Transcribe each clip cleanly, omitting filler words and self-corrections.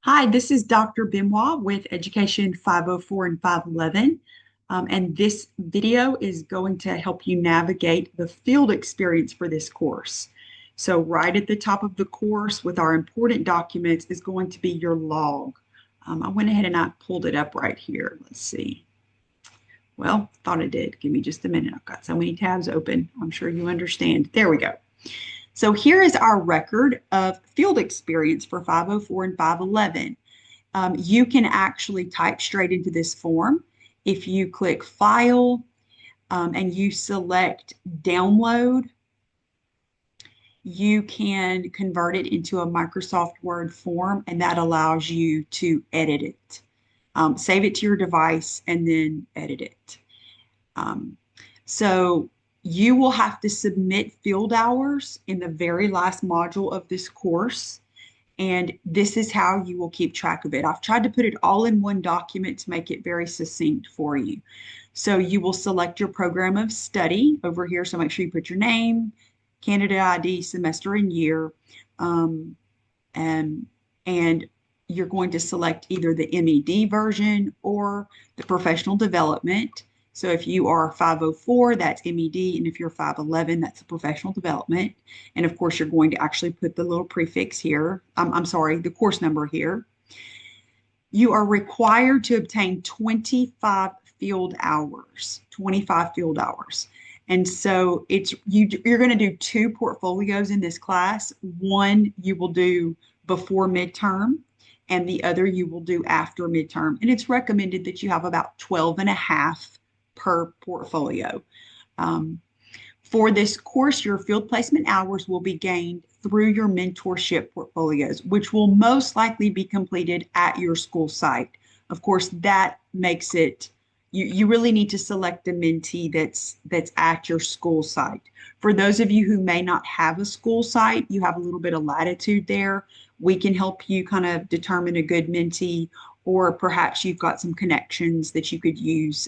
Hi, this is Dr. Benoit with Education 504 and 511. And this video is going to help you navigate the field experience for this course. So right at the top of the course with our important documents is going to be your log. I went ahead and I pulled it up right here. Let's see. Well, thought I did. Give me just a minute. I've got so many tabs open. I'm sure you understand. There we go. So here is our record of field experience for 504 and 511. You can actually type straight into this form. If you click File and you select Download, you can convert it into a Microsoft Word form, and that allows you to edit it. Save it to your device and then edit it. So you will have to submit field hours in the very last module of this course. And this is how you will keep track of it. I've tried to put it all in one document to make it very succinct for you. So you will select your program of study over here. So make sure you put your name, candidate ID, semester and year. And you're going to select either the MED version or the professional development. So if you are 504, that's MED, and if you're 511, that's a professional development. And of course, you're going to actually put the little prefix here. I'm sorry, the course number here. You are required to obtain 25 field hours, 25 field hours. And so you're going to do two portfolios in this class. One you will do before midterm, and the other you will do after midterm. And it's recommended that you have about 12 and a half per portfolio. For this course, your field placement hours will be gained through your mentorship portfolios, which will most likely be completed at your school site. Of course, that makes it, you really need to select a mentee that's at your school site. For those of you who may not have a school site, you have a little bit of latitude there. We can help you kind of determine a good mentee, or perhaps you've got some connections that you could use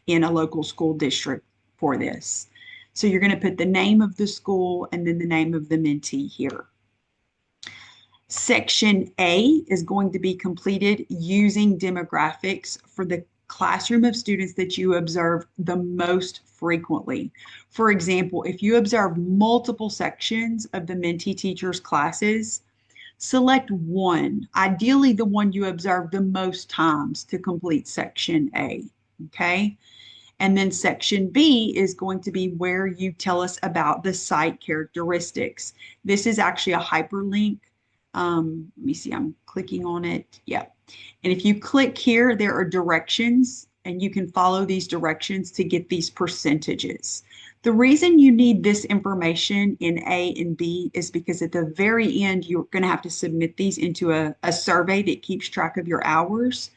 in a local school district for this. So you're going to put the name of the school and then the name of the mentee here. Section A is going to be completed using demographics for the classroom of students that you observe the most frequently. For example, if you observe multiple sections of the mentee teacher's classes, select one, ideally the one you observe the most times, to complete section A, okay? And then section B is going to be where you tell us about the site characteristics. This is actually a hyperlink. Let me see, I'm clicking on it. Yeah. And if you click here, there are directions, and you can follow these directions to get these percentages. The reason you need this information in A and B is because at the very end, you're going to have to submit these into a survey that keeps track of your hours.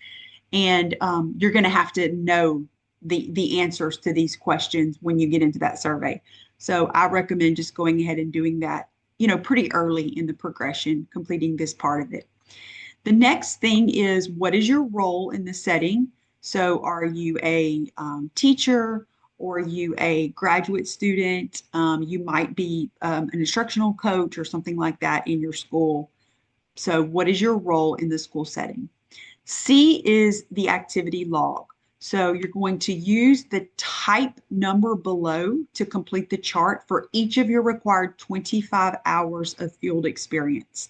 And you're going to have to know the answers to these questions when you get into that survey. So I recommend just going ahead and doing that, pretty early in the progression, completing this part of it. The next thing is, what is your role in the setting? So are you a teacher, or are you a graduate student? You might be an instructional coach or something like that in your school. So what is your role in the school setting? C is the activity log. So you're going to use the type number below to complete the chart for each of your required 25 hours of field experience.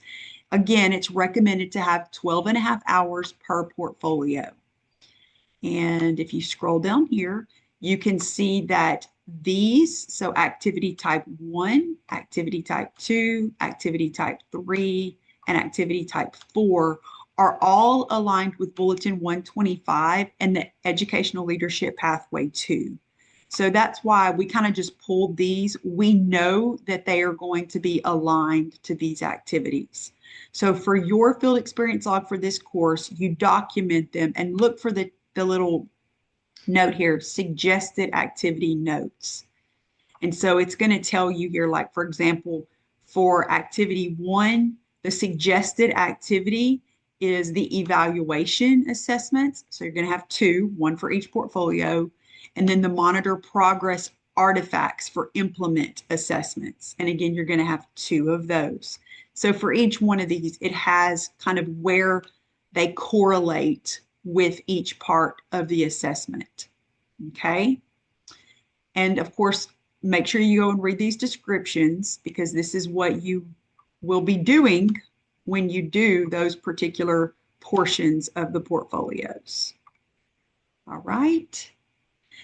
Again, it's recommended to have 12 and a half hours per portfolio. And if you scroll down here, you can see that these, so activity type 1, activity type 2, activity type 3, and activity type 4 are all aligned with Bulletin 125 and the Educational Leadership Pathway 2. So that's why we kind of just pulled these. We know that they are going to be aligned to these activities. So for your field experience log for this course, you document them and look for the little note here, suggested activity notes. And so it's going to tell you here, like, for example, for activity 1, the suggested activity is the evaluation assessments. So you're going to have 2, 1 for each portfolio, and then the monitor progress artifacts for implement assessments. And again, you're going to have 2 of those. So for each one of these, it has kind of where they correlate with each part of the assessment. Okay. And of course, make sure you go and read these descriptions because this is what you will be doing when you do those particular portions of the portfolios. All right.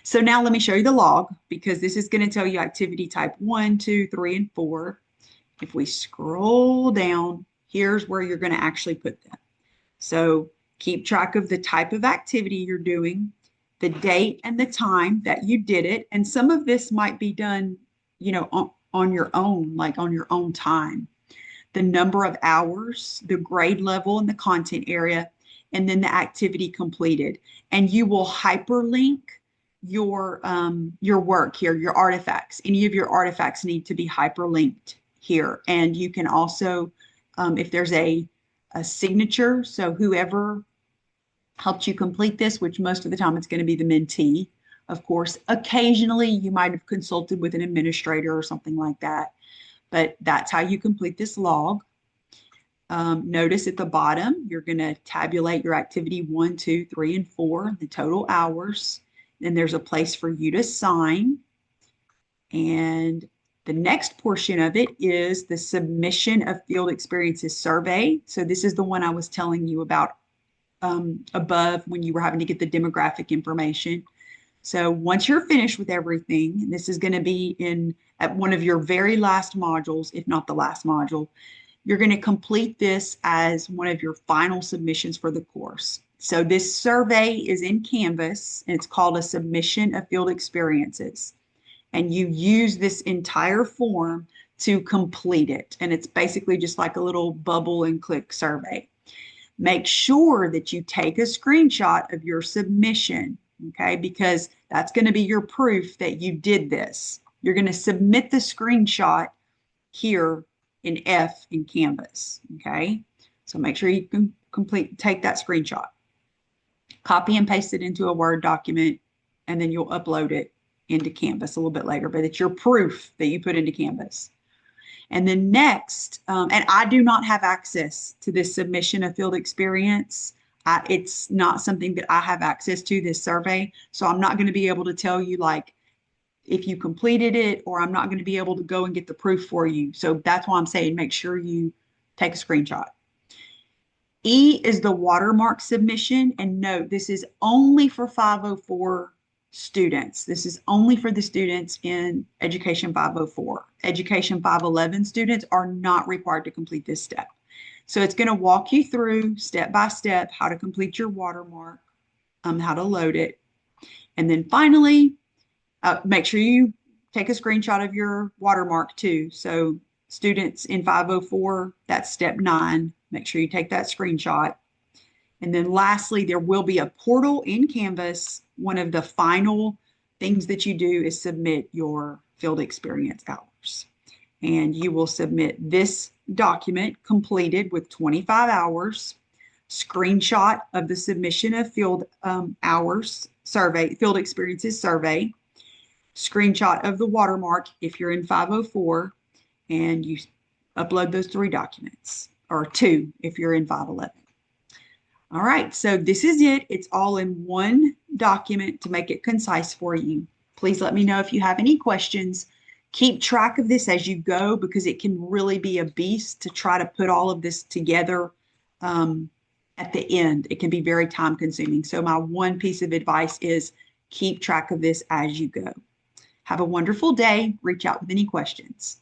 So now let me show you the log because this is going to tell you activity type 1, 2, 3, and 4. If we scroll down, here's where you're going to actually put them. So keep track of the type of activity you're doing, the date and the time that you did it. And some of this might be done, on your own, like on your own time. The number of hours, the grade level and the content area, and then the activity completed. And you will hyperlink your work here, your artifacts. Any of your artifacts need to be hyperlinked here. And you can also, if there's a signature, so whoever helped you complete this, which most of the time it's going to be the mentee, of course. Occasionally, you might have consulted with an administrator or something like that, but that's how you complete this log. Notice at the bottom, you're going to tabulate your activity 1, 2, 3, and 4, the total hours. Then there's a place for you to sign. And the next portion of it is the submission of field experiences survey. So this is the one I was telling you about above when you were having to get the demographic information. So once you're finished with everything, and this is going to be at one of your very last modules, if not the last module, you're going to complete this as one of your final submissions for the course. So this survey is in Canvas, and it's called a submission of field experiences. And you use this entire form to complete it. And it's basically just like a little bubble and click survey. Make sure that you take a screenshot of your submission, okay? Because that's going to be your proof that you did this. You're going to submit the screenshot here in F in Canvas, okay? So make sure you can take that screenshot. Copy and paste it into a Word document, and then you'll upload it into Canvas a little bit later, but it's your proof that you put into Canvas. And then next, and I do not have access to this submission of field experience. It's not something that I have access to, this survey. So I'm not going to be able to tell you like if you completed it, or I'm not going to be able to go and get the proof for you. So that's why I'm saying make sure you take a screenshot. E is the watermark submission. And note, this is only for 504 students. This is only for the students in Education 504. Education 511 students are not required to complete this step. So it's going to walk you through step by step how to complete your watermark, how to load it. And then finally, make sure you take a screenshot of your watermark too. So students in 504, that's step 9. Make sure you take that screenshot. And then lastly, there will be a portal in Canvas. One of the final things that you do is submit your field experience hours. And you will submit this document completed with 25 hours, screenshot of the submission of field hours survey, field experiences survey, screenshot of the watermark if you're in 504, and you upload those 3 documents, or 2 if you're in 511. All right, so this is it. It's all in one document to make it concise for you. Please let me know if you have any questions. Keep track of this as you go because it can really be a beast to try to put all of this together at the end. It can be very time consuming. So my one piece of advice is keep track of this as you go. Have a wonderful day. Reach out with any questions.